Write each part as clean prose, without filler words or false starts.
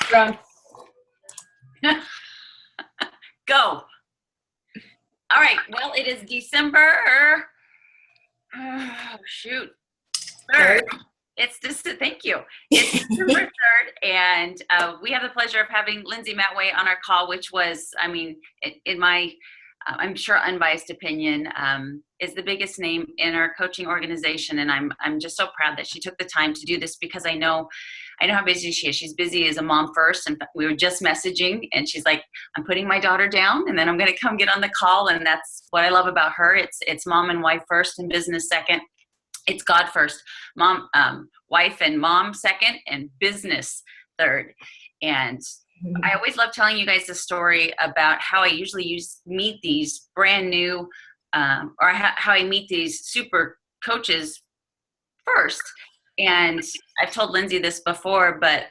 Drunk. Go. All right. Well, it is December. Oh, shoot. 3rd. Thank you. It's December 3rd, and we have the pleasure of having Lindsay Matway on our call, which was, I mean, in my, I'm sure unbiased opinion, is the biggest name in our coaching organization, and I'm just so proud that she took the time to do this because I know how busy she is. She's busy as a mom first, and we were just messaging, and she's like, I'm putting my daughter down, and then I'm going to come get on the call, and that's what I love about her. It's mom and wife first, and business second. It's God first, mom, wife and mom second, and business third. And I always love telling you guys the story about how I usually meet these brand new, or how I meet these super coaches first. And I've told Lindsay this before, but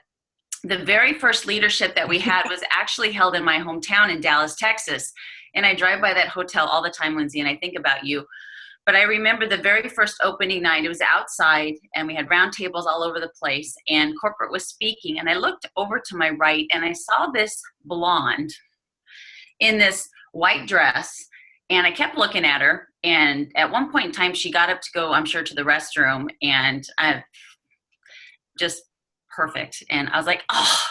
the very first leadership that we had was actually held in my hometown in Dallas, Texas. And I drive by that hotel all the time, Lindsay, and I think about you. But I remember the very first opening night, it was outside, and we had round tables all over the place, and corporate was speaking. And I looked over to my right, and I saw this blonde in this white dress, and I kept looking at her. And at one point in time, she got up to go, I'm sure, to the restroom, and just perfect. And I was like, oh,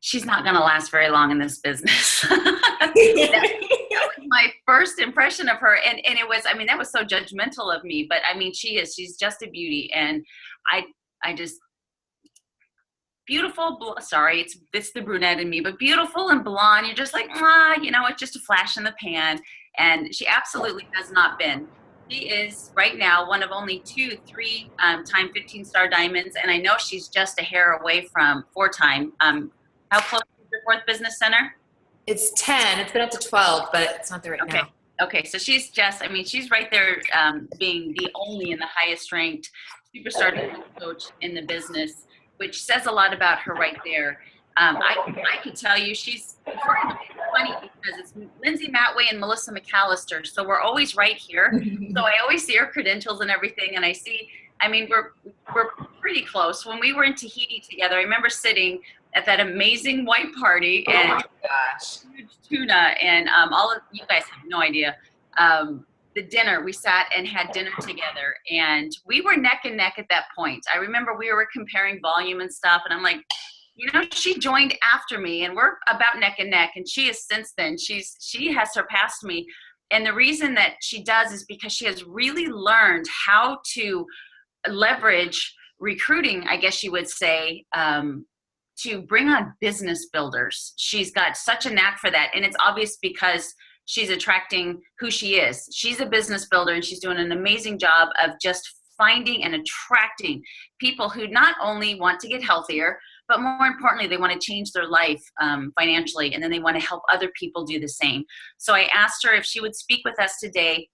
she's not going to last very long in this business. That was my first impression of her. And it was, I mean, that was so judgmental of me, but I mean, she's just a beauty. And I just, beautiful, sorry, it's the brunette in me, but beautiful and blonde. You're just like, it's just a flash in the pan. And she absolutely has not been. She is right now one of only 3-time 15-star diamonds. And I know she's just a hair away from 4-time. How close is your 4th business center? It's 10. It's been up to 12, but it's not there right now. Okay. So she's right there, being the only and the highest ranked superstar coach in the business, which says a lot about her right there. I could tell you she's funny because it's Lindsay Matway and Melissa McAllister. So we're always right here. So I always see her credentials and everything. And we're pretty close. When we were in Tahiti together, I remember sitting at that amazing white party and huge tuna and all of you guys have no idea. The dinner, we sat and had dinner together, and we were neck and neck at that point. I remember we were comparing volume and stuff, and I'm like, she joined after me, and we're about neck and neck, and she is since then. She has surpassed me, and the reason that she does is because she has really learned how to leverage recruiting, I guess you would say, to bring on business builders. She's got such a knack for that. And it's obvious because she's attracting who she is. She's a business builder, and she's doing an amazing job of just finding and attracting people who not only want to get healthier, but more importantly, they want to change their life financially, and then they want to help other people do the same. So I asked her if she would speak with us today,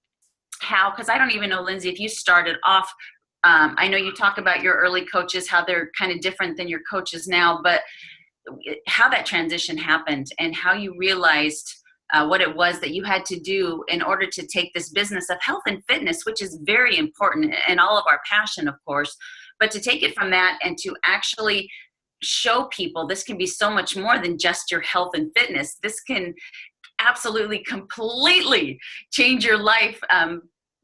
because I don't even know, Lindsay, if you started off, I know you talk about your early coaches, how they're kind of different than your coaches now, but how that transition happened and how you realized what it was that you had to do in order to take this business of health and fitness, which is very important and all of our passion, of course, but to take it from that and to actually show people this can be so much more than just your health and fitness. This can absolutely completely change your life,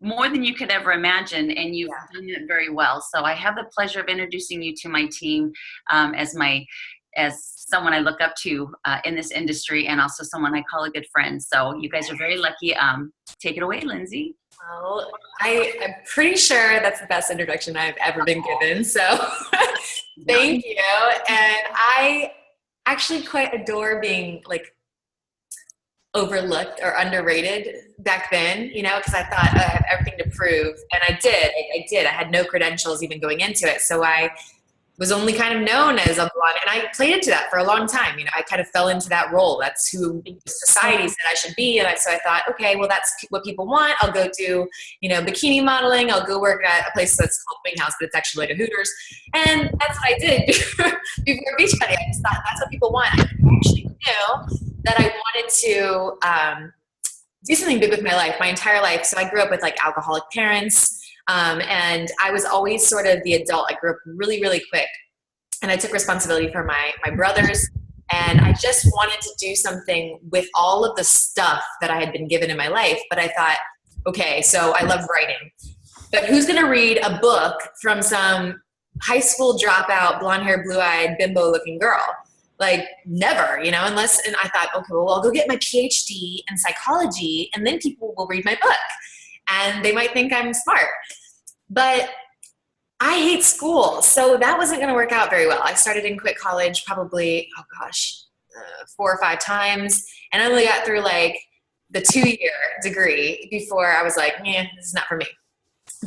more than you could ever imagine, and you've done it very well. So I have the pleasure of introducing you to my team as someone I look up to in this industry, and also someone I call a good friend. So you guys are very lucky. Take it away, Lindsay. Well, I'm pretty sure that's the best introduction I've ever been given. So thank you. And I actually quite adore being overlooked or underrated back then, because I thought I have everything to prove. And I did. I had no credentials even going into it. So I was only kind of known as a blonde, and I played into that for a long time. I kind of fell into that role. That's who society said I should be. And so I thought, okay, well, that's what people want. I'll go do, bikini modeling. I'll go work at a place that's called Wing House, but it's actually like a Hooters. And that's what I did before Beachbody. I just thought that's what people want. I actually knew that I wanted to do something big with my life, my entire life. So I grew up with alcoholic parents. And I was always sort of the adult. I grew up really, really quick, and I took responsibility for my brothers. And I just wanted to do something with all of the stuff that I had been given in my life. But I thought, okay, so I love writing, but who's going to read a book from some high school dropout, blonde hair, blue eyed, bimbo looking girl? Like never, you know, unless, and I thought, okay, well, I'll go get my PhD in psychology and then people will read my book and they might think I'm smart. But I hate school, so that wasn't going to work out very well. I started and quit college probably, 4 or 5 times, and I only got through like the 2-year degree before I was like, yeah, this is not for me.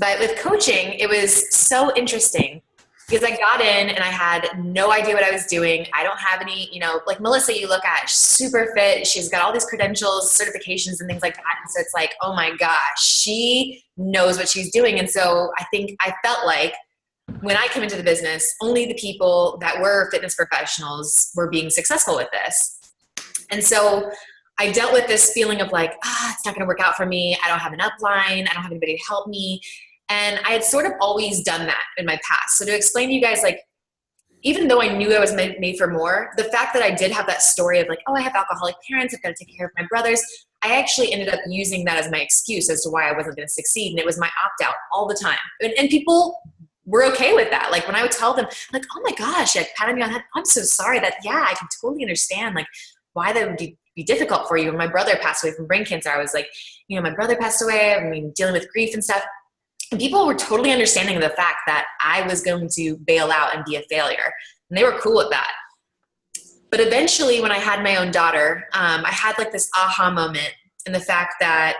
But with coaching, it was so interesting because I got in and I had no idea what I was doing. I don't have any, you know, like Melissa, you look at, she's super fit. She's got all these credentials, certifications, and things like that. And so it's like, oh my gosh, she knows what she's doing. And so I think I felt like when I came into the business, only the people that were fitness professionals were being successful with this. And so I dealt with this feeling of like, it's not going to work out for me. I don't have an upline. I don't have anybody to help me. And I had sort of always done that in my past. So to explain to you guys, like, even though I knew I was made for more, the fact that I did have that story of like, oh, I have alcoholic parents, I've got to take care of my brothers, I actually ended up using that as my excuse as to why I wasn't going to succeed. And it was my opt-out all the time. And people were okay with that. Like when I would tell them like, oh my gosh, like patting me on the head, I'm so sorry that, yeah, I can totally understand like why that would be difficult for you. When my brother passed away from brain cancer, I was like, you know, my brother passed away, I mean, dealing with grief and stuff. And people were totally understanding of the fact that I was going to bail out and be a failure. And they were cool with that. But eventually when I had my own daughter, I had like this aha moment in the fact that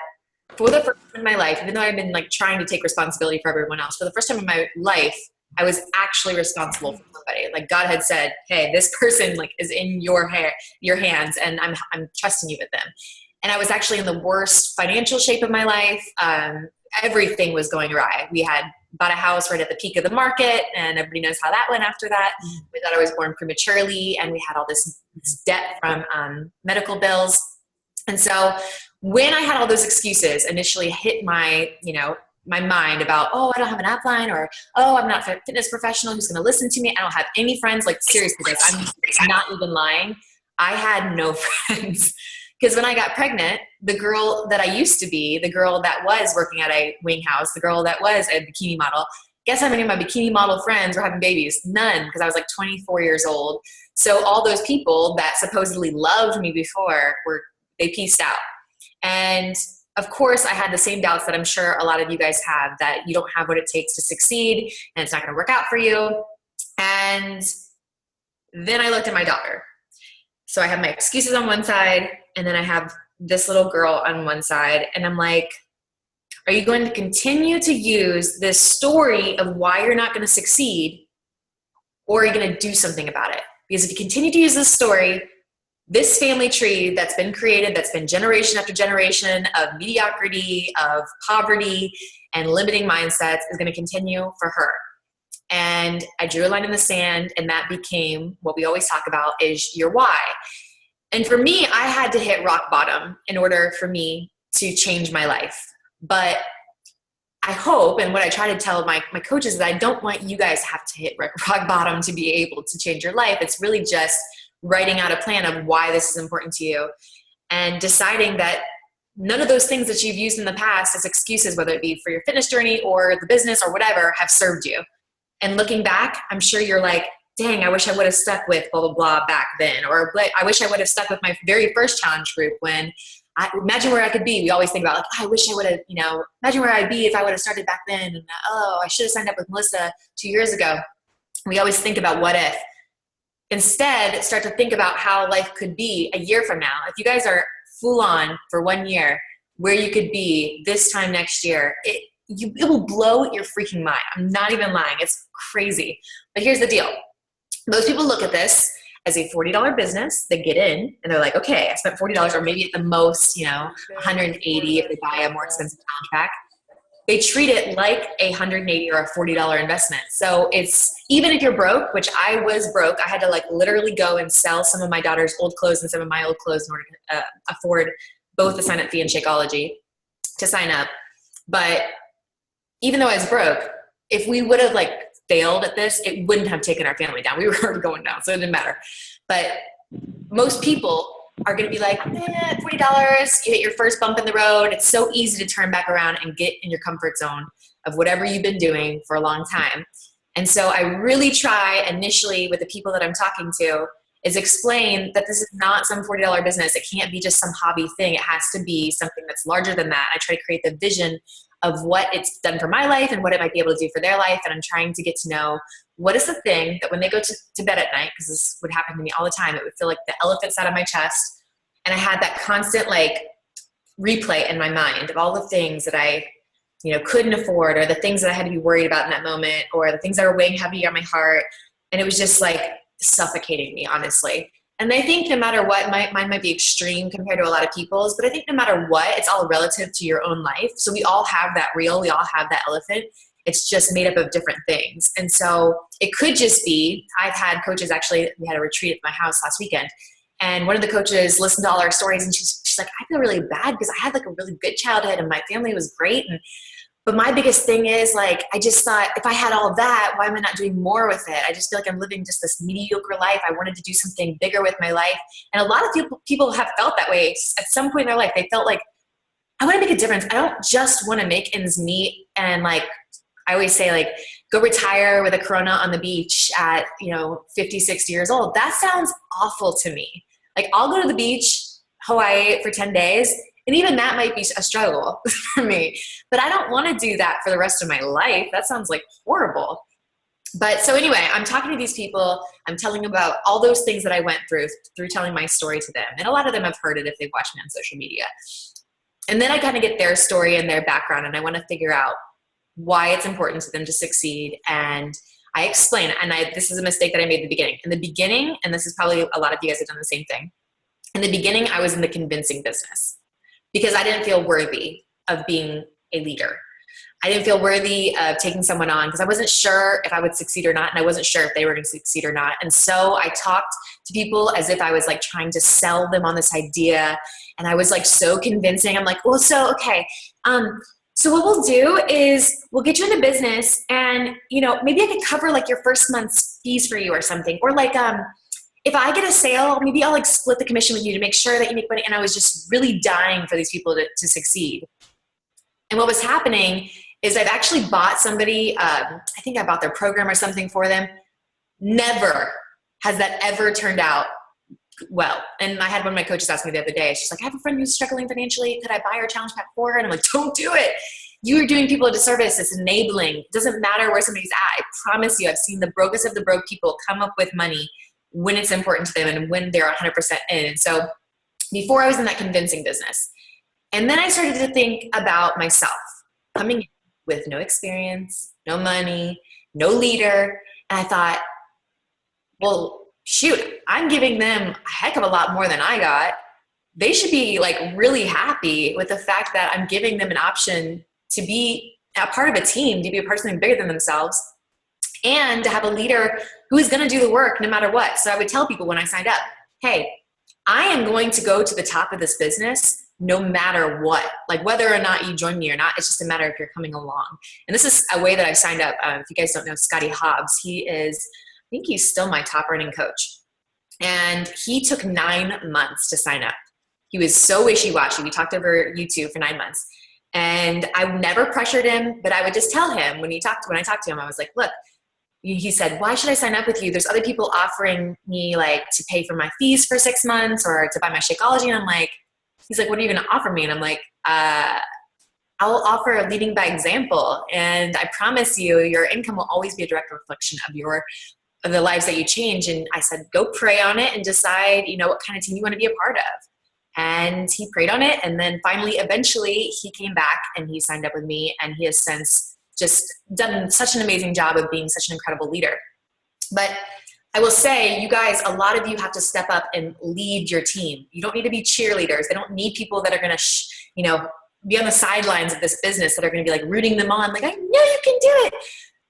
for the first time in my life, even though I've been like trying to take responsibility for everyone else, for the first time in my life, I was actually responsible for somebody. Like God had said, hey, this person like is in your hands, and I'm trusting you with them. And I was actually in the worst financial shape of my life. Everything was going awry. We had bought a house right at the peak of the market, and everybody knows how that went after that. We thought I was born prematurely, and we had all this debt from medical bills. And so when I had all those excuses initially hit my, you know, my mind about, oh, I don't have an upline, or, oh, I'm not a fitness professional who's going to listen to me. I don't have any friends. Like seriously, guys, I'm not even lying. I had no friends. Because when I got pregnant, the girl that I used to be, the girl that was working at a wing house, the girl that was a bikini model, guess how many of my bikini model friends were having babies? None, because I was like 24 years old. So all those people that supposedly loved me before, they pieced out. And of course, I had the same doubts that I'm sure a lot of you guys have, that you don't have what it takes to succeed and it's not going to work out for you. And then I looked at my daughter. So I have my excuses on one side, and then I have this little girl on one side. And I'm like, are you going to continue to use this story of why you're not going to succeed, or are you going to do something about it? Because if you continue to use this story, this family tree that's been created, that's been generation after generation of mediocrity, of poverty, and limiting mindsets is going to continue for her. And I drew a line in the sand, and that became what we always talk about is your why. And for me, I had to hit rock bottom in order for me to change my life. But I hope, and what I try to tell my coaches, is that I don't want you guys to have to hit rock bottom to be able to change your life. It's really just writing out a plan of why this is important to you and deciding that none of those things that you've used in the past as excuses, whether it be for your fitness journey or the business or whatever, have served you. And looking back, I'm sure you're like, dang, I wish I would have stuck with blah, blah, blah back then. Or I wish I would have stuck with my very first challenge group when imagine where I could be. We always think about like, I wish I would have, imagine where I'd be if I would have started back then. And I should have signed up with Melissa 2 years ago. We always think about what if. Instead, start to think about how life could be a year from now. If you guys are full on for 1 year, where you could be this time next year, it will blow your freaking mind. I'm not even lying. It's crazy. But here's the deal. Most people look at this as a $40 business. They get in and they're like, okay, I spent $40, or maybe at the most, $180 if they buy a more expensive contract. They treat it like a $180 or a $40 investment. So it's, even if you're broke, which I was broke, I had to like literally go and sell some of my daughter's old clothes and some of my old clothes in order to afford both the sign-up fee and Shakeology to sign up. But even though I was broke, if we would have like failed at this, it wouldn't have taken our family down. We were going down, so it didn't matter. But most people are going to be like, $40, you hit your first bump in the road. It's so easy to turn back around and get in your comfort zone of whatever you've been doing for a long time. And so I really try initially with the people that I'm talking to is explain that this is not some $40 business. It can't be just some hobby thing. It has to be something that's larger than that. I try to create the vision of what it's done for my life and what it might be able to do for their life. And I'm trying to get to know what is the thing that when they go to bed at night, because this would happen to me all the time, it would feel like the elephant's out of my chest. And I had that constant like replay in my mind of all the things that I, couldn't afford, or the things that I had to be worried about in that moment, or the things that are weighing heavy on my heart. And it was just like suffocating me, honestly. And I think no matter what, mine might be extreme compared to a lot of people's, but I think no matter what, it's all relative to your own life. So we all have that reel, we all have that elephant. It's just made up of different things. And so it could just be, I've had coaches, actually, we had a retreat at my house last weekend. And one of the coaches listened to all our stories and she's like, I feel really bad because I had like a really good childhood and my family was great. But my biggest thing is like, I just thought if I had all of that, why am I not doing more with it? I just feel like I'm living just this mediocre life. I wanted to do something bigger with my life. And a lot of people have felt that way at some point in their life. They felt like, I want to make a difference. I don't just want to make ends meet and like, I always say like, go retire with a Corona on the beach at, 50, 60 years old. That sounds awful to me. Like I'll go to the beach, Hawaii for 10 days. And even that might be a struggle for me, but I don't want to do that for the rest of my life. That sounds like horrible. But so anyway, I'm talking to these people. I'm telling them about all those things that I went through telling my story to them. And a lot of them have heard it if they've watched me on social media. And then I kind of get their story and their background, and I want to figure out why it's important to them to succeed. And I explain, and this is a mistake that I made in the beginning. In the beginning, and this is probably a lot of you guys have done the same thing. In the beginning, I was in the convincing business because I didn't feel worthy of being a leader. I didn't feel worthy of taking someone on because I wasn't sure if I would succeed or not, and I wasn't sure if they were going to succeed or not. And so I talked to people as if I was like trying to sell them on this idea, and I was like so convincing. I'm like, well, so okay, so what we'll do is we'll get you into business, and maybe I could cover like your first month's fees for you or something, or like if I get a sale, maybe I'll like split the commission with you to make sure that you make money. And I was just really dying for these people to succeed. And what was happening is I've actually bought somebody, I think I bought their program or something for them. Never has that ever turned out well. And I had one of my coaches ask me the other day, she's like, I have a friend who's struggling financially. Could I buy her challenge pack for her? And I'm like, don't do it. You are doing people a disservice. It's enabling. It doesn't matter where somebody's at. I promise you, I've seen the brokest of the broke people come up with money when it's important to them and when they're 100% in. And so before I was in that convincing business. And then I started to think about myself coming in with no experience, no money, no leader. And I thought, well, shoot, I'm giving them a heck of a lot more than I got. They should be like really happy with the fact that I'm giving them an option to be a part of a team, to be a part of something bigger than themselves, and to have a leader who is going to do the work no matter what. So I would tell people when I signed up, hey, I am going to go to the top of this business no matter what, like whether or not you join me or not. It's just a matter if you're coming along. And this is a way that I've signed up. If you guys don't know Scotty Hobbs, I think he's still my top earning coach. And he took 9 months to sign up. He was so wishy-washy. We talked over YouTube for 9 months. And I never pressured him, but I would just tell him when I talked to him, I was like, look, he said, why should I sign up with you? There's other people offering me like to pay for my fees for 6 months or to buy my Shakeology. And I'm like, he's like, what are you going to offer me? And I'm like, I will offer leading by example. And I promise you, your income will always be a direct reflection of the lives that you change. And I said, go pray on it and decide, what kind of team you want to be a part of. And he prayed on it. And then finally, eventually he came back and he signed up with me, and he has since just done such an amazing job of being such an incredible leader. But I will say, you guys, a lot of you have to step up and lead your team. You don't need to be cheerleaders. They don't need people that are going to, be on the sidelines of this business that are going to be like rooting them on. Like, I know you can do it.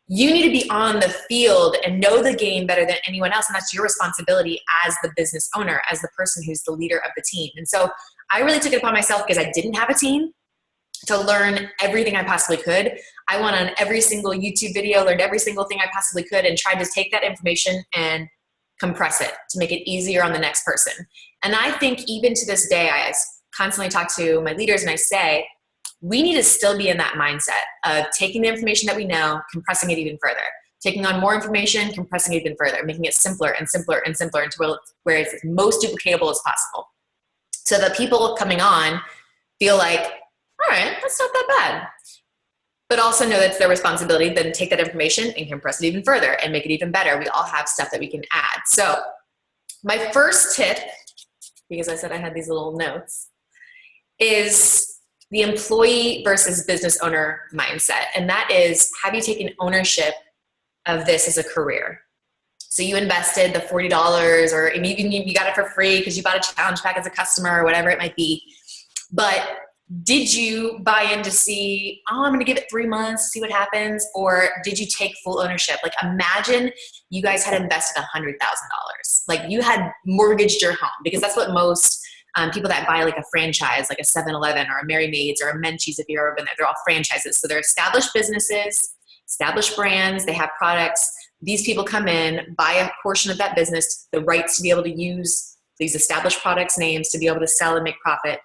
You need to be on the field and know the game better than anyone else. And that's your responsibility as the business owner, as the person who's the leader of the team. And so I really took it upon myself, because I didn't have a team, to learn everything I possibly could. I went on every single YouTube video, learned every single thing I possibly could, and tried to take that information and compress it to make it easier on the next person. And I think even to this day, I constantly talk to my leaders and I say, we need to still be in that mindset of taking the information that we know, compressing it even further, taking on more information, compressing it even further, making it simpler and simpler and simpler until where it's as most duplicatable as possible. So the people coming on feel like, all right, that's not that bad. But also know that it's their responsibility then to take that information and compress it even further and make it even better. We all have stuff that we can add. So my first tip, because I said I had these little notes, is the employee versus business owner mindset. And that is, have you taken ownership of this as a career? So you invested the $40 or even you got it for free because you bought a challenge pack as a customer or whatever it might be. But did you buy in to see, oh, I'm going to give it 3 months to see what happens? Or did you take full ownership? Like imagine you guys had invested $100,000. Like you had mortgaged your home, because that's what most people that buy like a franchise, like a 7-Eleven or a Mary Maid's or a Menchie's, if you've ever been there, they're all franchises. So they're established businesses, established brands, they have products. These people come in, buy a portion of that business, the rights to be able to use these established products names to be able to sell and make profit.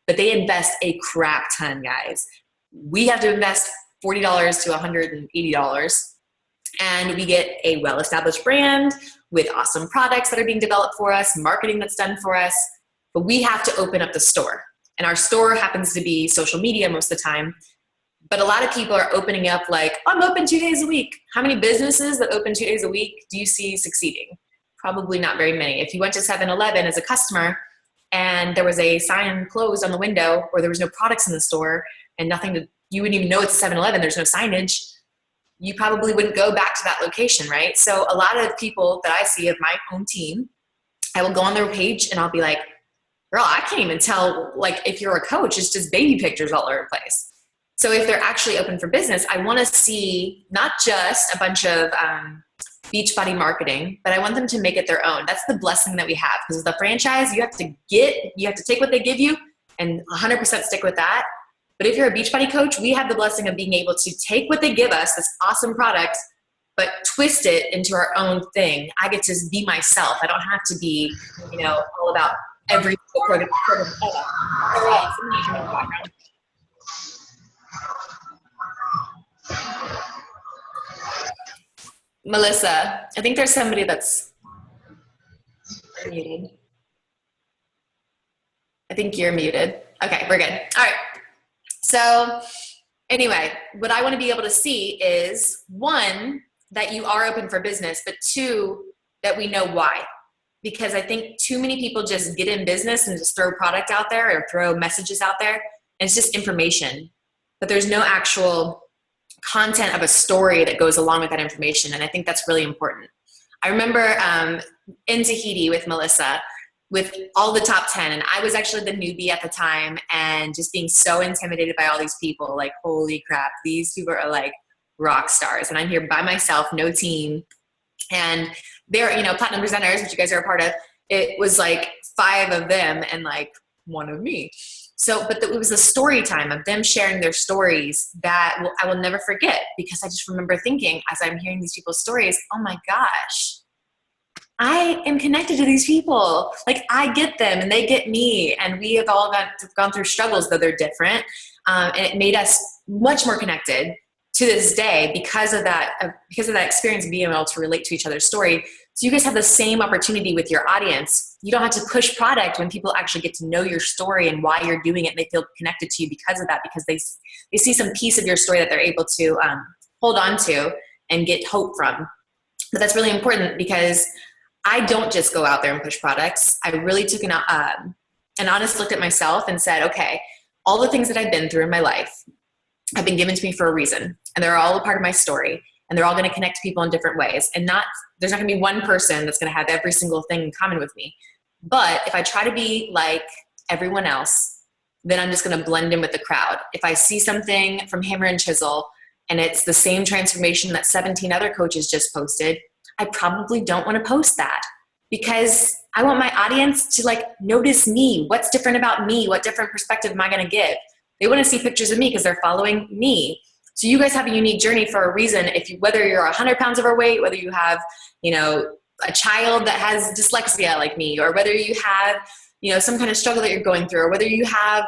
But they invest a crap ton, guys. We have to invest $40 to $180, and we get a well-established brand with awesome products that are being developed for us, marketing that's done for us. But we have to open up the store. And our store happens to be social media most of the time. But a lot of people are opening up like, I'm open 2 days a week. How many businesses that open 2 days a week do you see succeeding? Probably not very many. If you went to 7-Eleven as a customer and there was a sign closed on the window, or there was no products in the store and you wouldn't even know it's a 7-Eleven, there's no signage, you probably wouldn't go back to that location, right? So a lot of people that I see of my own team, I will go on their page and I'll be like, girl, I can't even tell, like, if you're a coach, it's just baby pictures all over the place. So if they're actually open for business, I want to see not just a bunch of Beachbody marketing, but I want them to make it their own. That's the blessing that we have, because with the franchise, you have to take what they give you and 100% stick with that. But if you're a Beachbody coach, we have the blessing of being able to take what they give us, this awesome product, but twist it into our own thing. I get to be myself. I don't have to be, all about every program. Melissa, I think there's somebody that's muted. I think you're muted. Okay, we're good. All right. So anyway, what I want to be able to see is, one, that you are open for business, but two, that we know why. Because I think too many people just get in business and just throw product out there or throw messages out there, and it's just information. But there's no actual content of a story that goes along with that information, and I think that's really important. I remember in Tahiti with Melissa, with all the top 10, and I was actually the newbie at the time, and just being so intimidated by all these people, like, holy crap, these people are like rock stars, and I'm here by myself, no team, and they're, platinum presenters, which you guys are a part of. It was like 5 of them and like 1 of me. So, but it was a story time of them sharing their stories that I will never forget, because I just remember thinking, as I'm hearing these people's stories, oh my gosh, I am connected to these people. Like, I get them and they get me, and we have all gone through struggles, though they're different. And it made us much more connected to this day because of that experience of being able to relate to each other's story. So you guys have the same opportunity with your audience. You don't have to push product when people actually get to know your story and why you're doing it, and they feel connected to you because of that, because they see some piece of your story that they're able to hold on to and get hope from. But that's really important, because I don't just go out there and push products. I really took an honest look at myself and said, okay, all the things that I've been through in my life have been given to me for a reason, and they're all a part of my story, and they're all going to connect to people in different ways. And there's not going to be one person that's going to have every single thing in common with me. But if I try to be like everyone else, then I'm just going to blend in with the crowd. If I see something from Hammer and Chisel and it's the same transformation that 17 other coaches just posted, I probably don't want to post that, because I want my audience to like notice me. What's different about me? What different perspective am I going to give? They want to see pictures of me because they're following me. So you guys have a unique journey for a reason. Whether you're 100 pounds overweight, whether you have, a child that has dyslexia like me, or whether you have, some kind of struggle that you're going through, or whether you have,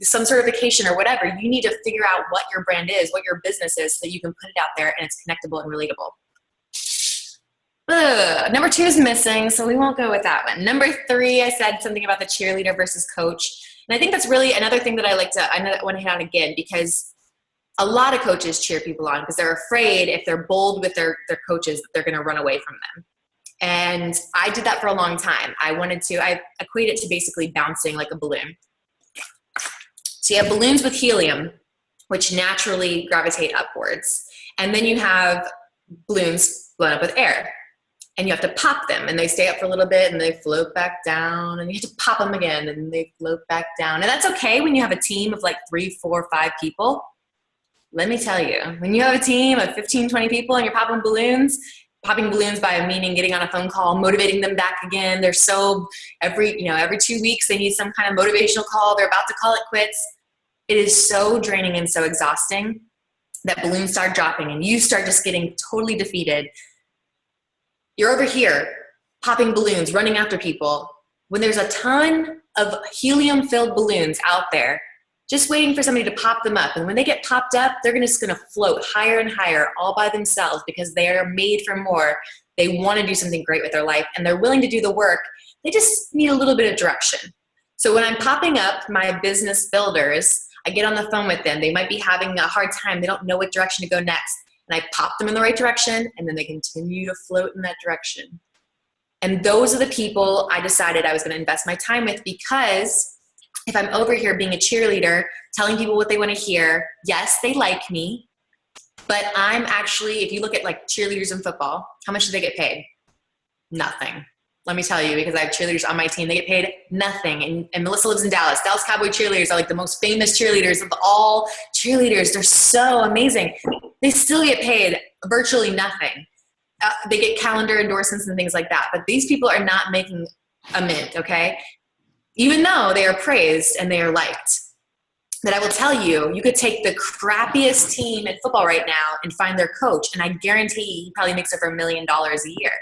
some certification or whatever, you need to figure out what your brand is, what your business is, so that you can put it out there and it's connectable and relatable. Number 2 is missing, so we won't go with that one. Number 3, I said something about the cheerleader versus coach. And I think that's really another thing that I want to hit on again, because a lot of coaches cheer people on because they're afraid if they're bold with their coaches that they're going to run away from them. And I did that for a long time. I equate it to basically bouncing like a balloon. So you have balloons with helium, which naturally gravitate upwards. And then you have balloons blown up with air. And you have to pop them, and they stay up for a little bit, and they float back down, and you have to pop them again, and they float back down. And that's okay when you have a team of like 3, 4, 5 people. Let me tell you, when you have a team of 15, 20 people and you're popping balloons by meaning getting on a phone call, motivating them back again. They're so every 2 weeks, they need some kind of motivational call. They're about to call it quits. It is so draining and so exhausting that balloons start dropping and you start just getting totally defeated. You're over here popping balloons, running after people, when there's a ton of helium-filled balloons out there just waiting for somebody to pop them up. And when they get popped up, they're just going to float higher and higher all by themselves because they are made for more. They want to do something great with their life, and they're willing to do the work. They just need a little bit of direction. So when I'm popping up my business builders, I get on the phone with them. They might be having a hard time. They don't know what direction to go next. And I pop them in the right direction, and then they continue to float in that direction. And those are the people I decided I was going to invest my time with, because if I'm over here being a cheerleader, telling people what they want to hear, yes, they like me, but I'm actually, if you look at like cheerleaders in football, how much do they get paid? Nothing. Let me tell you, because I have cheerleaders on my team, they get paid nothing. And Melissa lives in Dallas. Dallas Cowboy cheerleaders are like the most famous cheerleaders of all cheerleaders. They're so amazing. They still get paid virtually nothing. They get calendar endorsements and things like that. But these people are not making a mint, okay? Even though they are praised and they are liked. That I will tell you, you could take the crappiest team in football right now and find their coach, and I guarantee he probably makes over $1 million a year.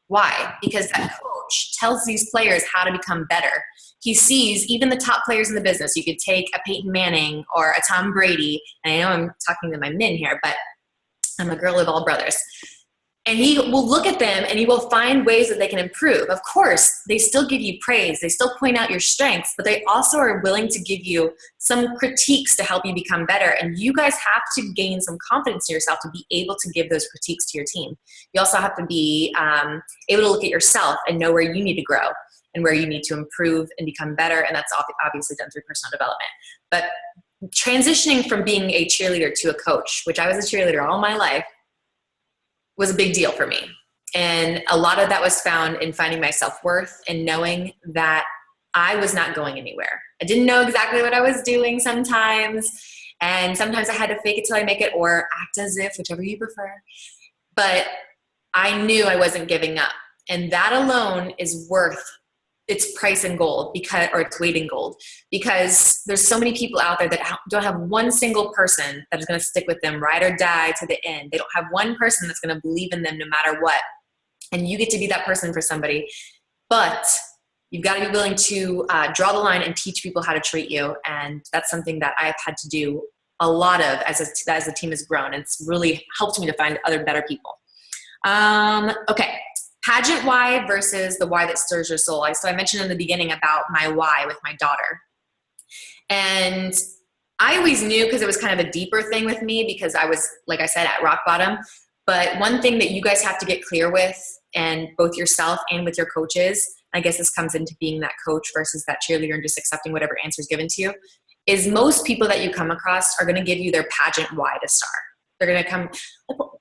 Why? Because that coach tells these players how to become better. He sees even the top players in the business. You could take a Peyton Manning or a Tom Brady, and I know I'm talking to my men here, but I'm a girl of all brothers. And he will look at them and he will find ways that they can improve. Of course, they still give you praise. They still point out your strengths, but they also are willing to give you some critiques to help you become better. And you guys have to gain some confidence in yourself to be able to give those critiques to your team. You also have to be able to look at yourself and know where you need to grow and where you need to improve and become better. And that's obviously done through personal development. But transitioning from being a cheerleader to a coach, which I was a cheerleader all my life, was a big deal for me. And a lot of that was found in finding my self-worth and knowing that I was not going anywhere. I didn't know exactly what I was doing sometimes. And sometimes I had to fake it till I make it, or act as if, whichever you prefer. But I knew I wasn't giving up. And that alone is worth its price in gold, or its weight in gold, because there's so many people out there that don't have one single person that is going to stick with them, ride or die to the end. They don't have one person that's going to believe in them no matter what. And you get to be that person for somebody, but you've got to be willing to draw the line and teach people how to treat you. And that's something that I've had to do a lot of as the team has grown. It's really helped me to find other better people. Okay. Pageant why versus the why that stirs your soul. So I mentioned in the beginning about my why with my daughter. And I always knew, because it was kind of a deeper thing with me, because I was, like I said, at rock bottom. But one thing that you guys have to get clear with, and both yourself and with your coaches, I guess this comes into being that coach versus that cheerleader and just accepting whatever answer is given to you, is most people that you come across are going to give you their pageant why to start. They're going to come,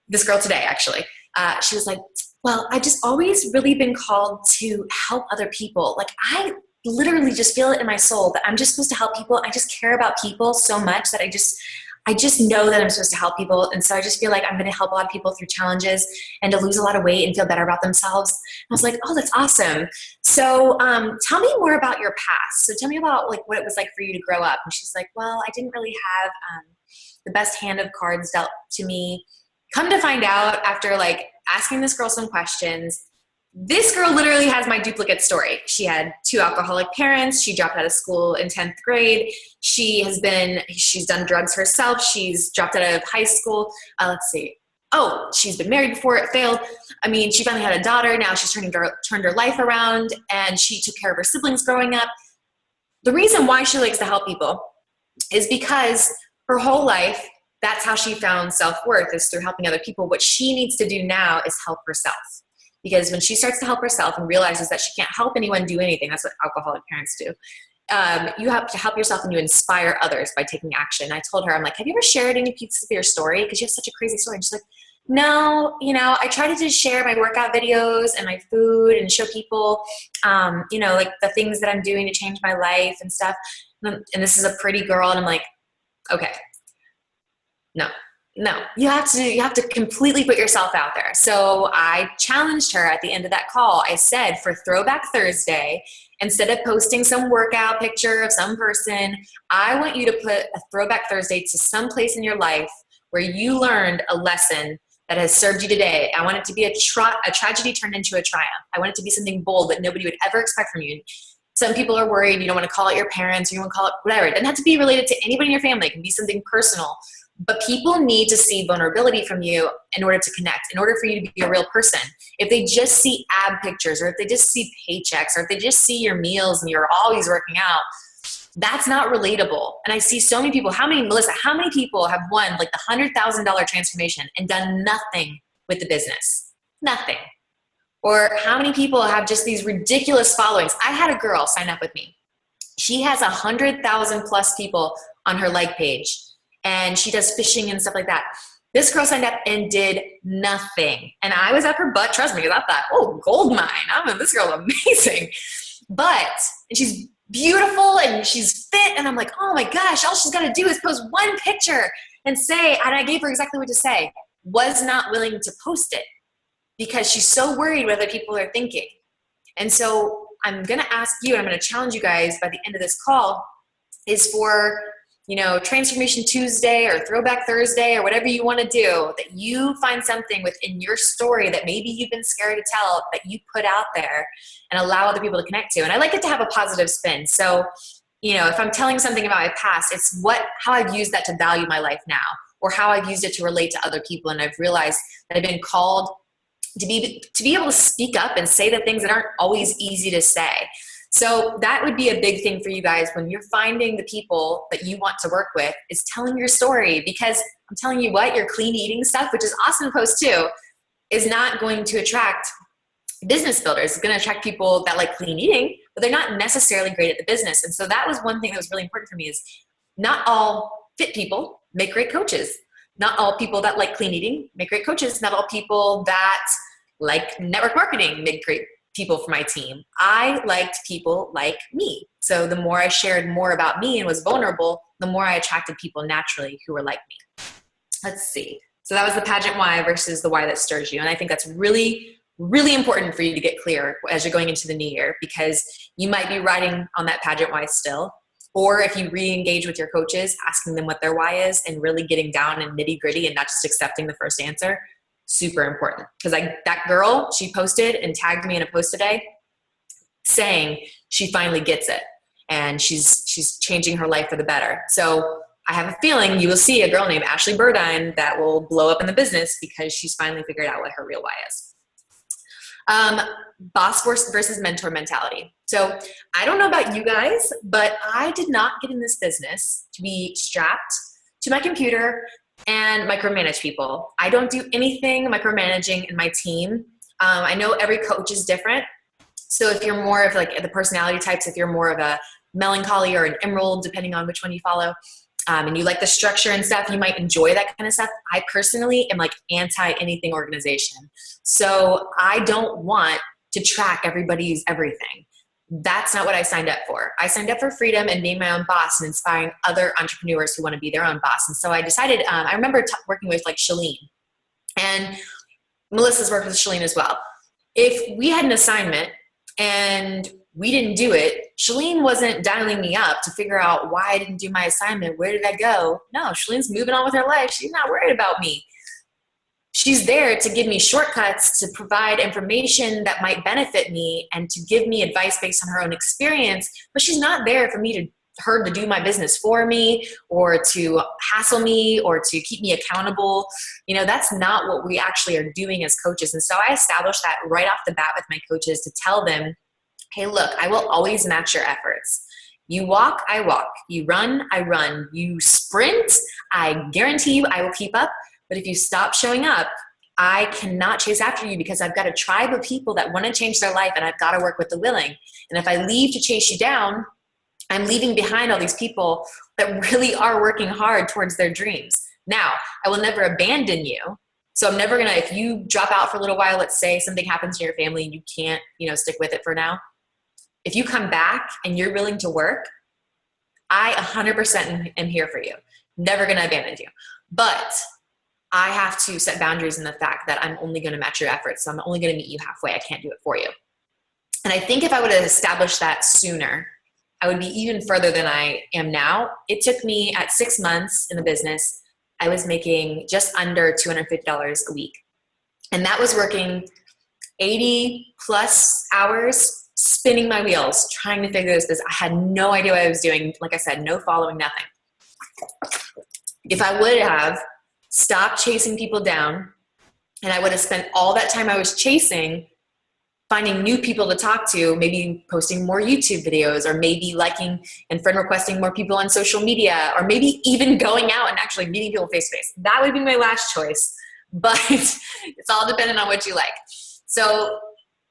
this girl today actually, she was like, well, I just always really been called to help other people. Like, I literally just feel it in my soul that I'm just supposed to help people. I just care about people so much that I just know that I'm supposed to help people. And so I just feel like I'm going to help a lot of people through challenges and to lose a lot of weight and feel better about themselves. And I was like, oh, that's awesome. So tell me more about your past. So tell me about like what it was like for you to grow up. And she's like, well, I didn't really have the best hand of cards dealt to me. Come to find out, after like asking this girl some questions, This girl literally has my duplicate story. She had 2 alcoholic parents. She dropped out of school in 10th grade. She's done drugs herself. She's dropped out of high school. Let's see. Oh, she's been married before, it failed. I mean, she finally had a daughter. Now she's turned her life around, and she took care of her siblings growing up. The reason why she likes to help people is because her whole life, that's how she found self-worth, is through helping other people. What she needs to do now is help herself. Because when she starts to help herself and realizes that she can't help anyone do anything, that's what alcoholic parents do. You have to help yourself and you inspire others by taking action. I told her, I'm like, have you ever shared any pieces of your story? Because you have such a crazy story. And she's like, no, I try to just share my workout videos and my food and show people, like the things that I'm doing to change my life and stuff. And this is a pretty girl. And I'm like, okay, no, you have to completely put yourself out there. So I challenged her at the end of that call. I said, for Throwback Thursday, instead of posting some workout picture of some person, I want you to put a Throwback Thursday to some place in your life where you learned a lesson that has served you today. I want it to be a tragedy turned into a triumph. I want it to be something bold that nobody would ever expect from you. Some people are worried you don't want to call it your parents, or you want to call it whatever. It doesn't have to be related to anybody in your family. It can be something personal. But people need to see vulnerability from you in order to connect, in order for you to be a real person. If they just see ab pictures, or if they just see paychecks, or if they just see your meals and you're always working out, that's not relatable. And I see so many people, Melissa, how many people have won like the $100,000 transformation and done nothing with the business? Nothing. Or how many people have just these ridiculous followings? I had a girl sign up with me. She has 100,000 plus people on her like page, and she does fishing and stuff like that. This girl signed up and did nothing. And I was up her butt, trust me, because I thought, oh, gold mine. This girl's amazing. But she's beautiful and she's fit. And I'm like, oh my gosh, all she's got to do is post one picture and say, and I gave her exactly what to say, was not willing to post it because she's so worried what other people are thinking. And so I'm going to ask you, and I'm going to challenge you guys by the end of this call, is for Transformation Tuesday or Throwback Thursday or whatever you want to do, that you find something within your story that maybe you've been scared to tell that you put out there and allow other people to connect to. And I like it to have a positive spin. So, if I'm telling something about my past, it's how I've used that to value my life now, or how I've used it to relate to other people. And I've realized that I've been called to be able to speak up and say the things that aren't always easy to say. So that would be a big thing for you guys when you're finding the people that you want to work with, is telling your story. Because I'm telling you what, your clean eating stuff, which is awesome to post too, is not going to attract business builders. It's going to attract people that like clean eating, but they're not necessarily great at the business. And so that was one thing that was really important for me, is not all fit people make great coaches. Not all people that like clean eating make great coaches. Not all people that like network marketing make great people for my team. I liked people like me. So the more I shared more about me and was vulnerable, the more I attracted people naturally who were like me. Let's see. So that was the pageant why versus the why that stirs you. And I think that's really, really important for you to get clear as you're going into the new year, because you might be riding on that pageant why still. Or if you re-engage with your coaches, asking them what their why is and really getting down and nitty gritty and not just accepting the first answer. Super important. Because that girl, she posted and tagged me in a post today saying she finally gets it and she's changing her life for the better. So I have a feeling you will see a girl named Ashley Burdine that will blow up in the business because she's finally figured out what her real why is. Boss versus mentor mentality. So I don't know about you guys, but I did not get in this business to be strapped to my computer and micromanage people. I don't do anything micromanaging in my team. I know every coach is different. So if you're more of like the personality types, if you're more of a melancholy or an emerald, depending on which one you follow, and you like the structure and stuff, you might enjoy that kind of stuff. I personally am like anti anything organization. So I don't want to track everybody's everything. That's not what I signed up for. I signed up for freedom and being my own boss and inspiring other entrepreneurs who want to be their own boss. And so I decided, I remember working with like Shalene, and Melissa's worked with Shalene as well. If we had an assignment and we didn't do it, Shalene wasn't dialing me up to figure out why I didn't do my assignment. Where did I go? No, Shalene's moving on with her life. She's not worried about me. She's there to give me shortcuts, to provide information that might benefit me and to give me advice based on her own experience, but she's not there for her to do my business for me or to hassle me or to keep me accountable. You know, that's not what we actually are doing as coaches. And so I established that right off the bat with my coaches to tell them, hey, look, I will always match your efforts. You walk, I walk. You run, I run. You sprint, I guarantee you I will keep up. But if you stop showing up, I cannot chase after you because I've got a tribe of people that want to change their life and I've got to work with the willing. And if I leave to chase you down, I'm leaving behind all these people that really are working hard towards their dreams. Now, I will never abandon you. So I'm never going to, if you drop out for a little while, let's say something happens to your family and you can't, stick with it for now. If you come back and you're willing to work, I 100% am here for you. Never going to abandon you. But I have to set boundaries in the fact that I'm only going to match your efforts. So I'm only going to meet you halfway. I can't do it for you. And I think if I would have established that sooner, I would be even further than I am now. It took me at 6 months in the business, I was making just under $250 a week. And that was working 80 plus hours, spinning my wheels, trying to figure this business. I had no idea what I was doing. Like I said, no following, nothing. If I would have stopped chasing people down and I would have spent all that time I was chasing finding new people to talk to, maybe posting more YouTube videos, or maybe liking and friend requesting more people on social media, or maybe even going out and actually meeting people face to face. That would be my last choice, but it's all dependent on what you like. So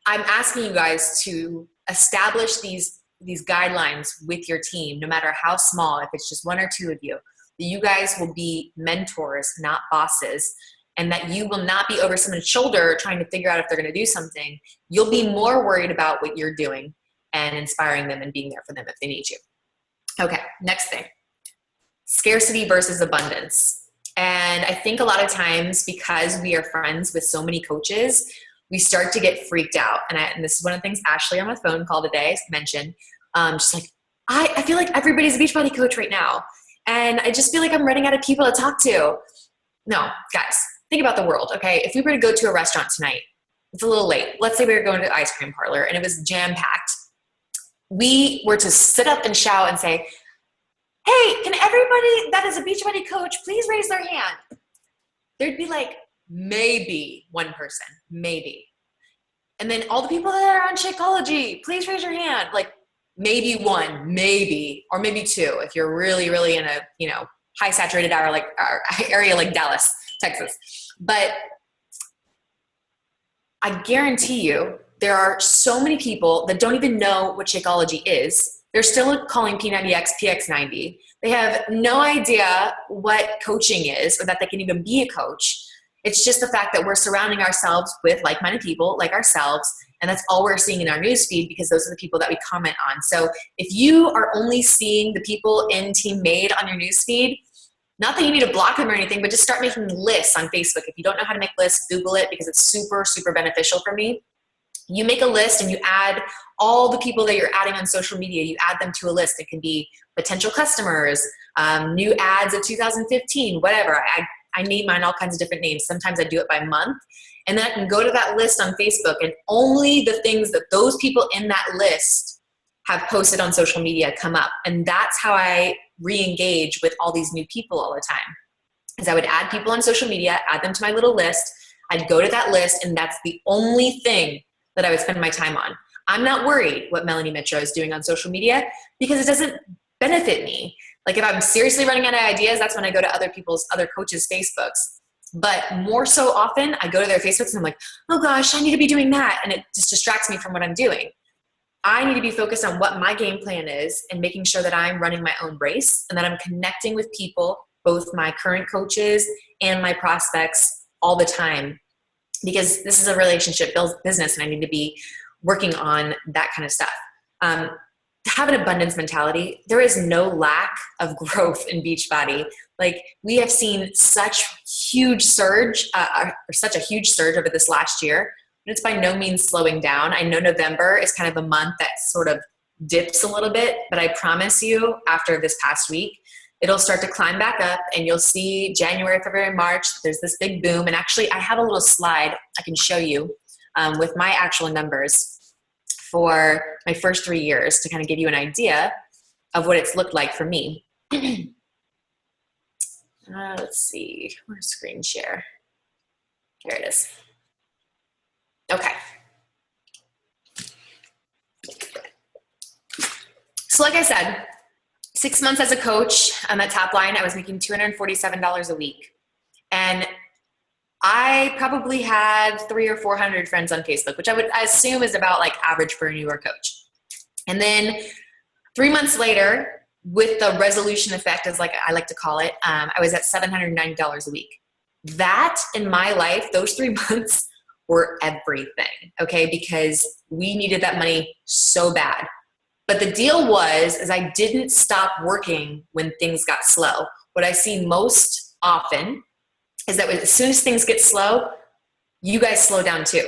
I'm asking you guys to establish these guidelines with your team, no matter how small, if it's just one or two of you, that you guys will be mentors, not bosses, and that you will not be over someone's shoulder trying to figure out if they're going to do something. You'll be more worried about what you're doing and inspiring them and being there for them if they need you. Okay, next thing. Scarcity versus abundance. And I think a lot of times because we are friends with so many coaches, we start to get freaked out. And this is one of the things Ashley on my phone call today mentioned. She's like, I feel like everybody's a Beachbody coach right now. And I just feel like I'm running out of people to talk to. No, guys. Think about the world, okay? If we were to go to a restaurant tonight, it's a little late. Let's say we were going to the ice cream parlor and it was jam-packed. We were to sit up and shout and say, hey, can everybody that is a Beachbody coach please raise their hand? There'd be like maybe one person, maybe. And then all the people that are on Shakeology, please raise your hand. Like maybe one, maybe, or maybe two if you're really, really in a high saturated area like Dallas, Texas. But I guarantee you there are so many people that don't even know what Shakeology is. They're still calling P90X PX90. They have no idea what coaching is or that they can even be a coach. It's just the fact that we're surrounding ourselves with like-minded people like ourselves, and that's all we're seeing in our newsfeed because those are the people that we comment on. So if you are only seeing the people in TeamMADE on your newsfeed, not that you need to block them or anything, but just start making lists on Facebook. If you don't know how to make lists, Google it because it's super, super beneficial for me. You make a list and you add all the people that you're adding on social media. You add them to a list. It can be potential customers, new ads of 2015, whatever. I name mine all kinds of different names. Sometimes I do it by month. And then I can go to that list on Facebook and only the things that those people in that list have posted on social media come up. And that's how I re-engage with all these new people all the time. Is I would add people on social media, add them to my little list. I'd go to that list and that's the only thing that I would spend my time on. I'm not worried what Melanie Mitro is doing on social media because it doesn't benefit me. Like if I'm seriously running out of ideas, that's when I go to other coaches' Facebooks. But more so often, I go to their Facebooks and I'm like, oh gosh, I need to be doing that. And it just distracts me from what I'm doing. I need to be focused on what my game plan is and making sure that I'm running my own race and that I'm connecting with people, both my current coaches and my prospects all the time. Because this is a relationship business and I need to be working on that kind of stuff. Have an abundance mentality. There is no lack of growth in Beachbody. Like we have seen such a huge surge over this last year. But it's by no means slowing down. I know November is kind of a month that sort of dips a little bit, but I promise you after this past week, it'll start to climb back up, and you'll see January, February, March, there's this big boom. And actually I have a little slide I can show you with my actual numbers for my first 3 years to kind of give you an idea of what it's looked like for me. Let's see, where's screen share? Here it is. Okay. So like I said, 6 months as a coach, I'm at Top Line. I was making $247 a week. And I probably had 300 or 400 friends on Facebook, which I assume is about like average for a newer coach. And then 3 months later, with the resolution effect, as like I like to call it, I was at $790 a week. That in my life, those 3 months were everything, okay? Because we needed that money so bad. But the deal was, is I didn't stop working when things got slow. What I see most often is that as soon as things get slow, you guys slow down too.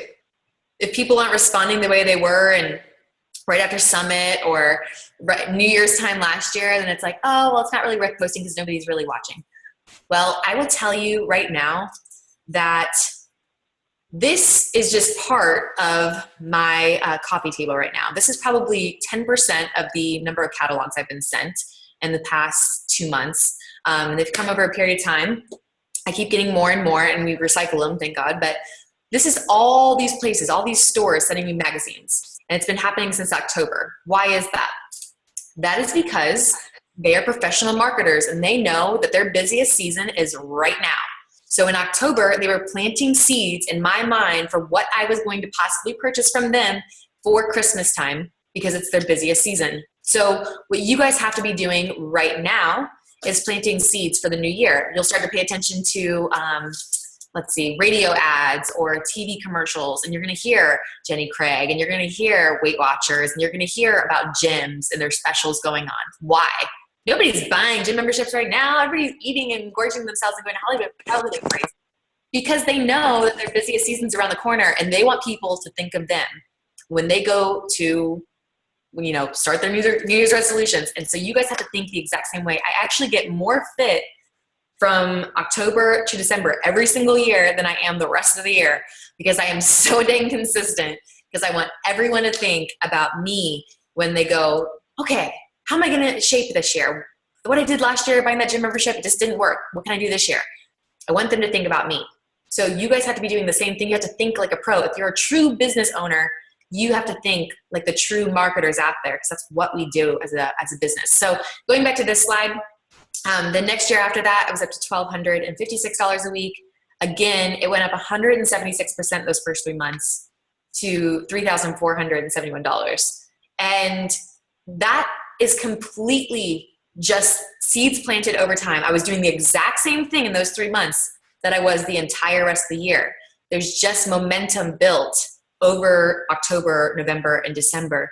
If people aren't responding the way they were and right after Summit or New Year's time last year, then it's like, oh, well, it's not really worth posting because nobody's really watching. Well, I will tell you right now that this is just part of my coffee table right now. This is probably 10% of the number of catalogs I've been sent in the past 2 months. They've come over a period of time. I keep getting more and more, and we recycle them, thank God. But this is all these places, all these stores sending me magazines. And it's been happening since October. Why is that? That is because they are professional marketers, and they know that their busiest season is right now. So in October, they were planting seeds in my mind for what I was going to possibly purchase from them for Christmas time, because it's their busiest season. So what you guys have to be doing right now is planting seeds for the new year. You'll start to pay attention to, let's see, radio ads or TV commercials, and you're gonna hear Jenny Craig, and you're gonna hear Weight Watchers, and you're gonna hear about gyms and their specials going on. Why? Nobody's buying gym memberships right now. Everybody's eating and gorging themselves and going to Hollywood crazy, because they know that their busiest season's around the corner, and they want people to think of them when they go to, you know, start their New Year's resolutions. And so you guys have to think the exact same way. I actually get more fit from October to December every single year than I am the rest of the year, because I am so dang consistent, because I want everyone to think about me when they go, okay, how am I going to shape this year? What I did last year, buying that gym membership, it just didn't work. What can I do this year? I want them to think about me. So you guys have to be doing the same thing. You have to think like a pro. If you're a true business owner, you have to think like the true marketers out there, because that's what we do as a business. So going back to this slide, the next year after that, I was up to $1,256 a week. Again, it went up 176% those first 3 months to $3,471. And that is completely just seeds planted over time. I was doing the exact same thing in those 3 months that I was the entire rest of the year. There's just momentum built over October, November, and December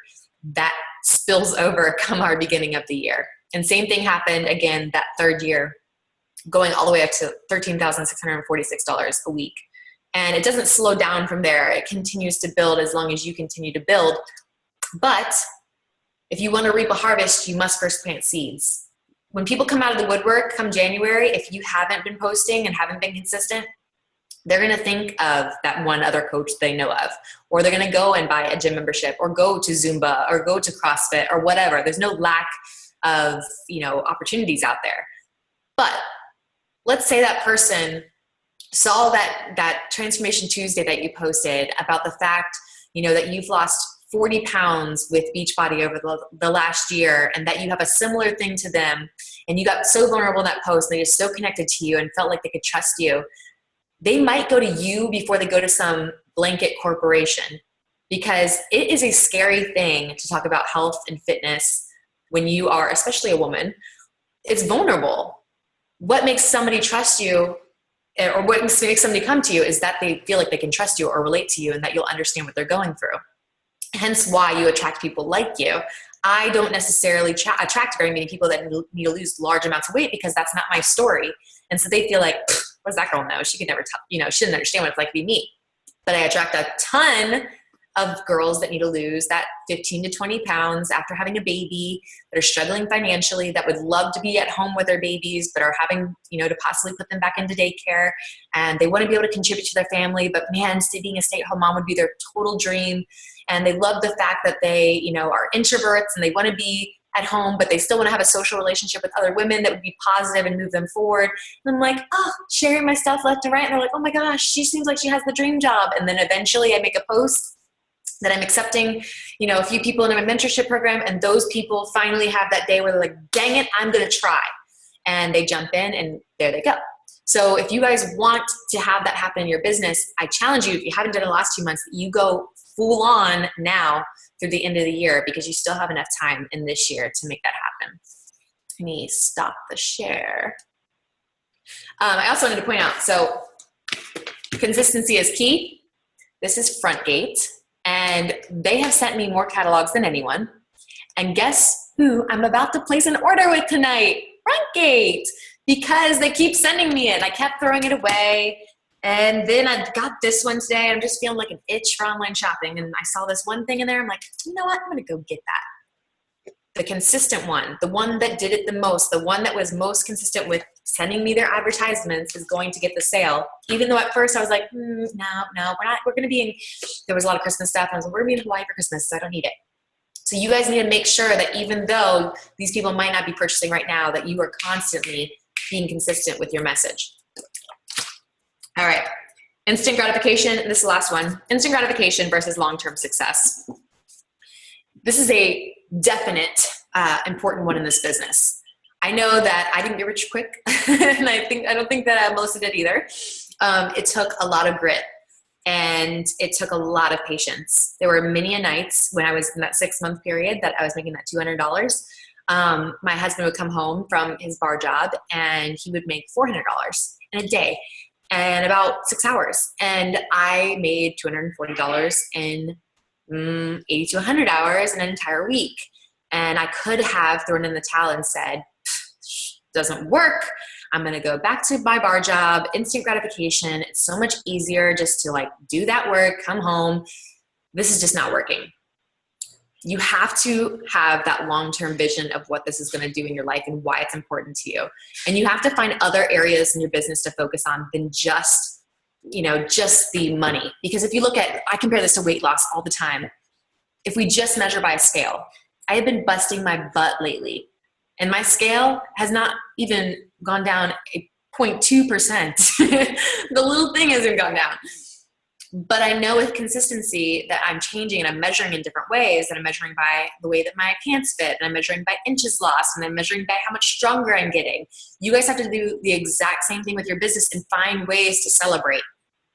that spills over come our beginning of the year. And same thing happened again that third year, going all the way up to $13,646 a week. And it doesn't slow down from there. It continues to build as long as you continue to build. But if you want to reap a harvest, you must first plant seeds. When people come out of the woodwork come January, if you haven't been posting and haven't been consistent, they're going to think of that one other coach they know of, or they're going to go and buy a gym membership, or go to Zumba, or go to CrossFit, or whatever. There's no lack of, you know, opportunities out there. But let's say that person saw that Transformation Tuesday that you posted about the fact, you know, that you've lost 40 pounds with Beachbody over the last year, and that you have a similar thing to them, and you got so vulnerable in that post, and they just so connected to you and felt like they could trust you. They might go to you before they go to some blanket corporation, because it is a scary thing to talk about health and fitness when you are, especially a woman. It's vulnerable. What makes somebody trust you, or what makes somebody come to you, is that they feel like they can trust you or relate to you, and that you'll understand what they're going through. Hence why you attract people like you. I don't necessarily attract very many people that need to lose large amounts of weight, because that's not my story. And so they feel like, what does that girl know? She could never tell, you know, she doesn't understand what it's like to be me. But I attract a ton of girls that need to lose that 15 to 20 pounds after having a baby, that are struggling financially, that would love to be at home with their babies, but are having, to possibly put them back into daycare. And they want to be able to contribute to their family, but man, being a stay-at-home mom would be their total dream. And they love the fact that they, are introverts and they want to be at home, but they still want to have a social relationship with other women that would be positive and move them forward. And I'm like, sharing my stuff left and right. And they're like, oh my gosh, she seems like she has the dream job. And then eventually I make a post that I'm accepting, a few people in my mentorship program. And those people finally have that day where they're like, dang it, I'm going to try. And they jump in and there they go. So if you guys want to have that happen in your business, I challenge you, if you haven't done it in the last 2 months, that you go full on now through the end of the year, because you still have enough time in this year to make that happen. Let me stop the share. I also wanted to point out, so consistency is key. This is Frontgate, and they have sent me more catalogs than anyone. And guess who I'm about to place an order with tonight? Frontgate, because they keep sending me it. I kept throwing it away. And then I got this one today. I'm just feeling like an itch for online shopping. And I saw this one thing in there. I'm like, you know what? I'm going to go get that. The consistent one, the one that did it the most, the one that was most consistent with sending me their advertisements is going to get the sale. Even though at first I was like, no, we're going to be in, there was a lot of Christmas stuff. I was like, we're going to be in Hawaii for Christmas, so I don't need it. So you guys need to make sure that even though these people might not be purchasing right now, that you are constantly being consistent with your message. All right, instant gratification. This is the last one. Instant gratification versus long-term success. This is a definite important one in this business. I know that I didn't get rich quick, and I don't think that Melissa did either. It took a lot of grit, and it took a lot of patience. There were many nights when I was in that 6-month period that I was making that $200. My husband would come home from his bar job, and he would make $400 in a day. And about 6 hours. And I made $240 in 80 to 100 hours in an entire week. And I could have thrown in the towel and said, doesn't work. I'm going to go back to my bar job, instant gratification. It's so much easier just to do that work, come home. This is just not working. You have to have that long-term vision of what this is going to do in your life and why it's important to you. And you have to find other areas in your business to focus on than just the money. Because if you look at, I compare this to weight loss all the time. If we just measure by a scale, I have been busting my butt lately. And my scale has not even gone down 0.2%. The little thing hasn't gone down. But I know with consistency that I'm changing and I'm measuring in different ways, and I'm measuring by the way that my pants fit, and I'm measuring by inches lost, and I'm measuring by how much stronger I'm getting. You guys have to do the exact same thing with your business and find ways to celebrate,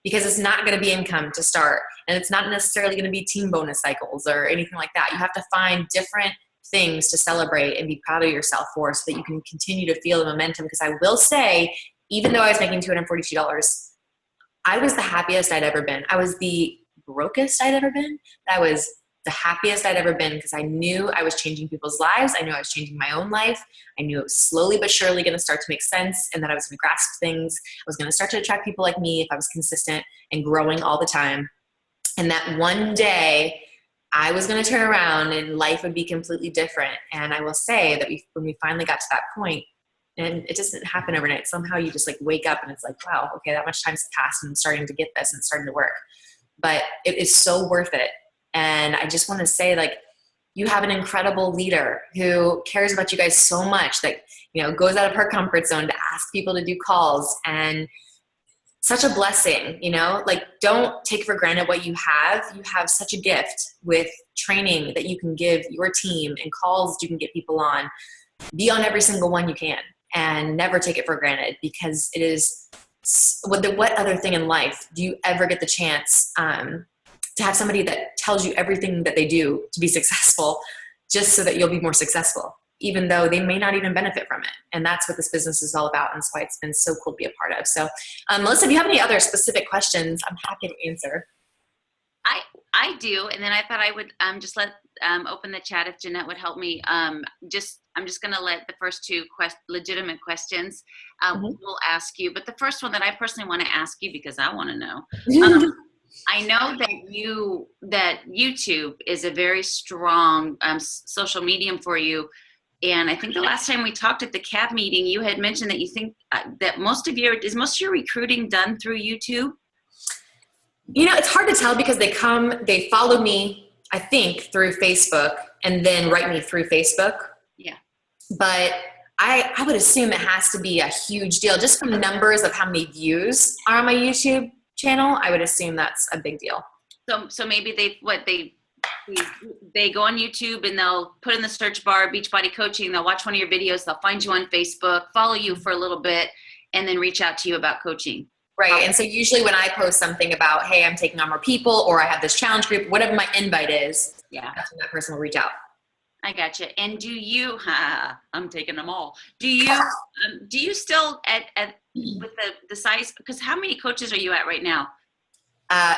because it's not going to be income to start, and it's not necessarily going to be team bonus cycles or anything like that. You have to find different things to celebrate and be proud of yourself for, so that you can continue to feel the momentum. Because I will say, even though I was making $242, I was the happiest I'd ever been. I was the brokest I'd ever been. I was the happiest I'd ever been, because I knew I was changing people's lives. I knew I was changing my own life. I knew it was slowly but surely going to start to make sense, and that I was going to grasp things. I was going to start to attract people like me if I was consistent and growing all the time. And that one day I was going to turn around and life would be completely different. And I will say that when we finally got to that point, and it just didn't happen overnight. Somehow you just wake up and it's like, wow, okay, that much time's passed and I'm starting to get this and it's starting to work. But it is so worth it. And I just want to say, you have an incredible leader who cares about you guys so much that, goes out of her comfort zone to ask people to do calls, and such a blessing, don't take for granted what you have. You have such a gift with training that you can give your team and calls that you can get people on. Be on every single one you can. And never take it for granted, because it is what other thing in life do you ever get the chance to have somebody that tells you everything that they do to be successful, just so that you'll be more successful, even though they may not even benefit from it. And that's what this business is all about, and that's why it's been so cool to be a part of. So Melissa, if you have any other specific questions, I'm happy to answer. I do, and then I thought I would just let open the chat if Jeanette would help me. I'm just going to let the first two legitimate questions we'll ask you. But the first one that I personally want to ask you, because I want to know, I know that YouTube is a very strong social medium for you. And I think the last time we talked at the CAB meeting, you had mentioned that you think that most of your recruiting done through YouTube? You know, it's hard to tell because they follow me, I think, through Facebook and then write me through Facebook. Yeah. But I would assume it has to be a huge deal. Just from numbers of how many views are on my YouTube channel, I would assume that's a big deal. So maybe they go on YouTube and they'll put in the search bar Beachbody Coaching, they'll watch one of your videos, they'll find you on Facebook, follow you for a little bit, and then reach out to you about coaching. Right. And so usually when I post something about, hey, I'm taking on more people, or I have this challenge group, whatever my invite is, that's when that person will reach out. I gotcha. And do you, I'm taking them all. Do you still with the size, because how many coaches are you at right now? I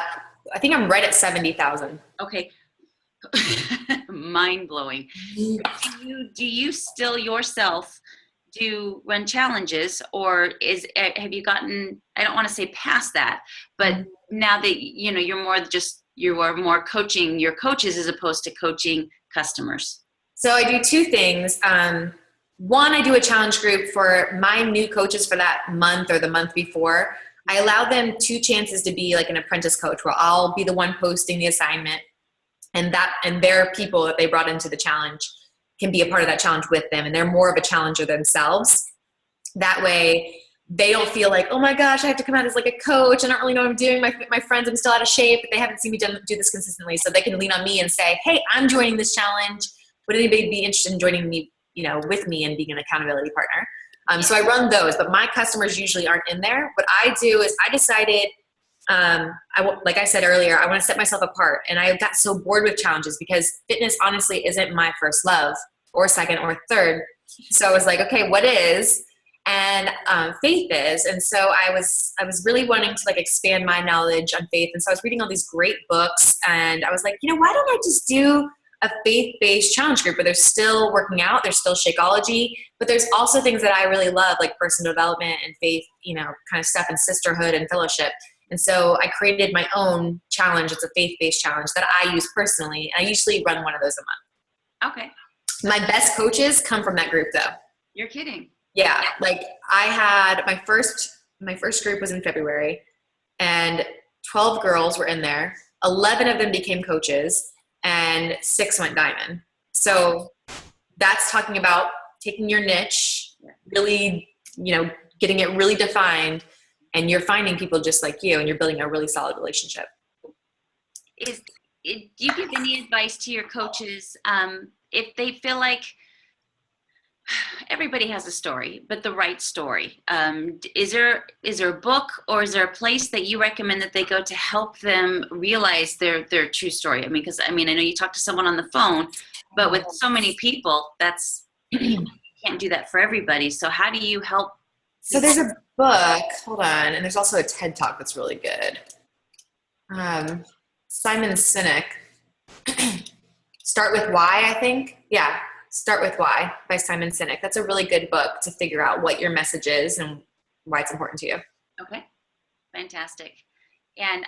think I'm right at 70,000. Okay. Mind blowing. Do you still yourself run challenges, or have you gotten, I don't want to say past that, but now that you are more coaching your coaches as opposed to coaching customers? So I do two things. One, I do a challenge group for my new coaches for that month or the month before. I allow them 2 chances to be like an apprentice coach, where I'll be the one posting the assignment, and their people that they brought into the challenge can be a part of that challenge with them, and they're more of a challenger themselves. That way they don't feel like, oh my gosh, I have to come out as like a coach. I don't really know what I'm doing. My friends, I'm still out of shape, but they haven't seen me do this consistently. So they can lean on me and say, hey, I'm joining this challenge. Would anybody be interested in joining me, with me and being an accountability partner? So I run those, but my customers usually aren't in there. What I do is I decided, like I said earlier, I want to set myself apart. And I got so bored with challenges because fitness honestly isn't my first love or second or third. So I was like, okay, what is? And faith is. And so I was really wanting to like expand my knowledge on faith. And so I was reading all these great books, and I was like, why don't I just do a faith-based challenge group where they're still working out, there's still Shakeology, but there's also things that I really love, like personal development and faith, kind of stuff, and sisterhood and fellowship. And so I created my own challenge. It's a faith-based challenge that I use personally. I usually run one of those a month. Okay. My best coaches come from that group though. You're kidding. Yeah. Like I had my first group was in February, and 12 girls were in there. 11 of them became coaches, and 6 went diamond. So that's talking about taking your niche, really, getting it really defined, and you're finding people just like you, and you're building a really solid relationship. Do you give any advice to your coaches if they feel like everybody has a story, but the right story? Is there a book, or is there a place that you recommend that they go to help them realize their true story? Because I know you talk to someone on the phone, but with so many people, you can't do that for everybody. So how do you help? So there's a book, hold on, and there's also a TED Talk that's really good. Simon Sinek, Start With Why, I think. Yeah. Start With Why by Simon Sinek. That's a really good book to figure out what your message is and why it's important to you. Okay, fantastic. And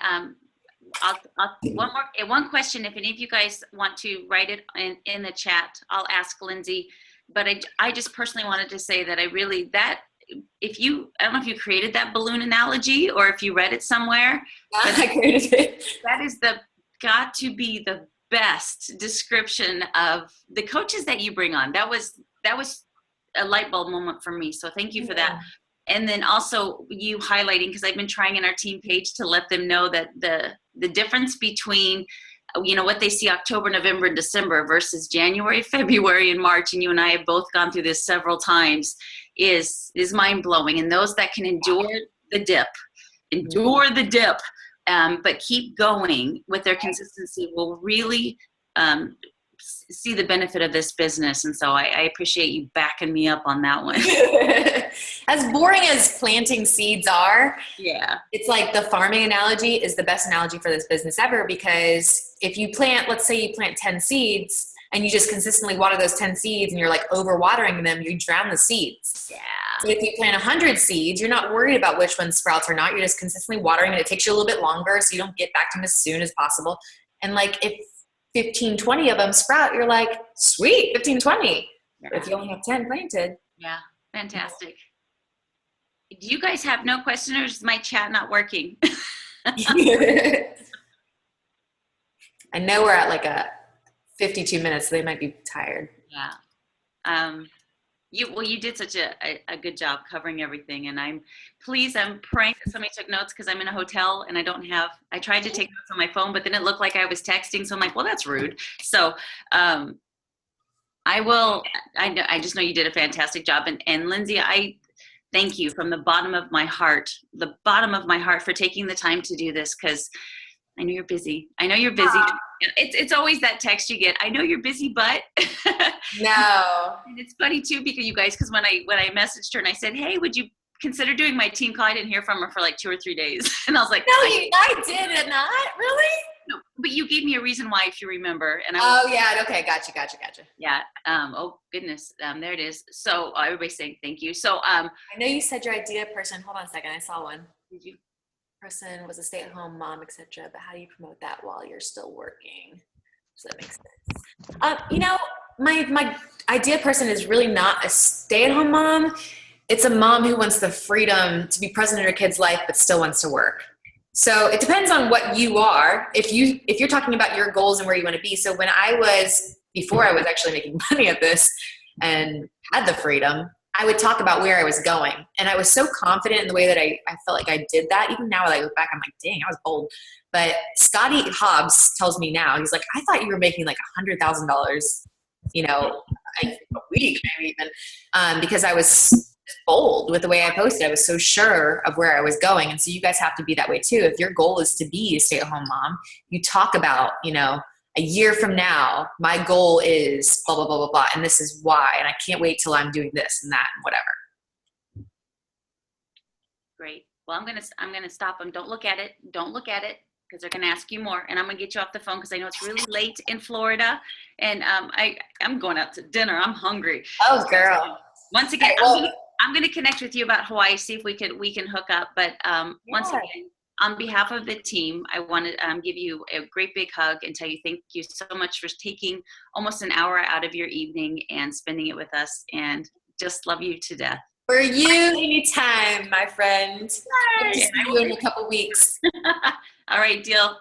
one question, if any of you guys want to write it in the chat, I'll ask Lindsay. But I just personally wanted to say that I don't know if you created that balloon analogy or if you read it somewhere. I created it. That is got to be the best description of the coaches that you bring on. That was a light bulb moment for me. So thank you for that. And then also you highlighting, because I've been trying in our team page to let them know that the difference between what they see October, November, and December versus January, February, and March, and you and I have both gone through this several times, is mind blowing. And those that can endure the dip, but keep going with their consistency will really see the benefit of this business. And so I appreciate you backing me up on that one. As boring as planting seeds are, yeah, it's like the farming analogy is the best analogy for this business ever, because if you plant, let's say you plant 10 seeds and you just consistently water those 10 seeds and you're like over watering them, you drown the seeds. Yeah. So if you plant 100 seeds, you're not worried about which one sprouts or not. You're just consistently watering, and it takes you a little bit longer, so you don't get back to them as soon as possible. And like if 15, 20 of them sprout, you're like, sweet, 15, 20. But if you only have 10 planted. Yeah, fantastic. Do you guys have no questions, or is my chat not working? I know we're at like a 52 minutes, so they might be tired. Yeah. You did such a good job covering everything, and I'm praying that somebody took notes, because I'm in a hotel and I tried to take notes on my phone, but then it looked like I was texting, so I'm like, well, that's rude. So I just know you did a fantastic job, and Lindsay, I thank you from the bottom of my heart for taking the time to do this, because I know you're busy. It's always that text you get. I know you're busy, but No. And it's funny too, because when I messaged her and I said, hey, would you consider doing my team call? I didn't hear from her for like 2 or 3 days, and I was like, no, I did not really. No, but you gave me a reason why, if you remember. And yeah, okay, gotcha. Yeah. Oh goodness, there it is. So everybody's saying thank you. So I know you said your idea person. Hold on a second, I saw one. did you? Person was a stay-at-home mom, etc. But how do you promote that while you're still working? Does that make sense? You know, my idea person is really not a stay-at-home mom. It's a mom who wants the freedom to be present in her kid's life, but still wants to work. So it depends on what you are. If you're talking about your goals and where you want to be. So before I was actually making money at this and had the freedom, I would talk about where I was going. And I was so confident in the way that I felt like I did that. Even now that I look back, I'm like, dang, I was bold. But Scotty Hobbs tells me now, he's like, I thought you were making like $100,000, a week, maybe even, because I was bold with the way I posted. I was so sure of where I was going. And so you guys have to be that way too. If your goal is to be a stay-at-home mom, you talk about, a year from now, my goal is blah, blah, blah, blah, blah. And this is why. And I can't wait till I'm doing this and that and whatever. Great. Well, I'm gonna stop them. Don't look at it, because they're gonna ask you more. And I'm gonna get you off the phone, because I know it's really late in Florida. And I'm going out to dinner. I'm hungry. Oh, girl. Once again, I'm gonna connect with you about Hawaii, see if we can hook up. But once again, on behalf of the team, I want to give you a great big hug and tell you thank you so much for taking almost an hour out of your evening and spending it with us, and just love you to death. For you, anytime, my friend. I'll see you in a couple weeks. All right, deal.